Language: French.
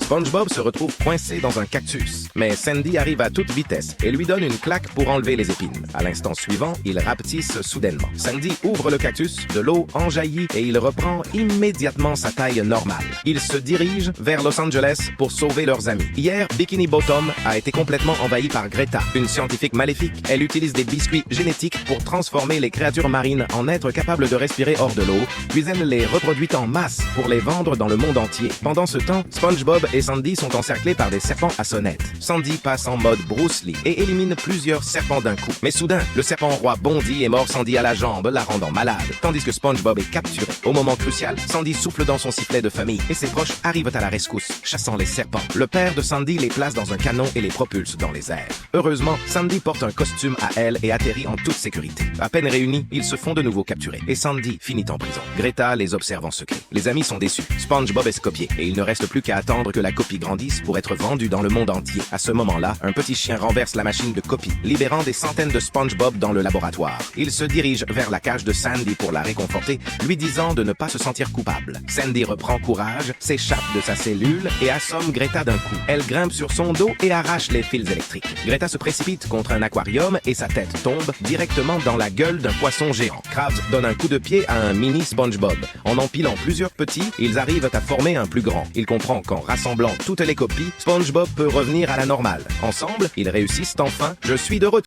SpongeBob se retrouve coincé dans un cactus, mais Sandy arrive à toute vitesse et lui donne une claque pour enlever les épines. À l'instant suivant, il rapetisse soudainement. Sandy ouvre le cactus, de l'eau en jaillit et il reprend immédiatement sa taille normale. Ils se dirigent vers Los Angeles pour sauver leurs amis. Hier, Bikini Bottom a été complètement envahi par Greta, une scientifique maléfique. Elle utilise des biscuits génétiques pour transformer les créatures marines en êtres capables de respirer hors de l'eau, puis elle les reproduit en masse pour les vendre dans le monde entier. Pendant ce temps, SpongeBob et Sandy sont encerclés par des serpents à sonnette. Sandy passe en mode Bruce Lee et élimine plusieurs serpents d'un coup. Mais soudain, le serpent roi bondit et mord Sandy à la jambe, la rendant malade, tandis que SpongeBob est capturé. Au moment crucial, Sandy souffle dans son sifflet de famille et ses proches arrivent à la rescousse, chassant les serpents. Le père de Sandy les place dans un canon et les propulse dans les airs. Heureusement, Sandy porte un costume à elle et atterrit en toute sécurité. À peine réunis, ils se font de nouveau capturer et Sandy finit en prison. Greta les observe en secret. Les amis sont déçus. SpongeBob est copié et il ne reste plus qu'à attendre que la copie grandisse pour être vendue dans le monde entier. À ce moment-là, un petit chien renverse la machine de copie, libérant des centaines de SpongeBob dans le laboratoire. Il se dirige vers la cage de Sandy pour la réconforter, lui disant de ne pas se sentir coupable. Sandy reprend courage, s'échappe de sa cellule et assomme Greta d'un coup. Elle grimpe sur son dos et arrache les fils électriques. Greta se précipite contre un aquarium et sa tête tombe directement dans la gueule d'un poisson géant. Krabs donne un coup de pied à un mini SpongeBob. En empilant plusieurs petits, ils arrivent à former un plus grand. Il comprend qu'en rassemblant toutes les copies, SpongeBob peut revenir à la normale. Ensemble, ils réussissent enfin. Je suis de retour.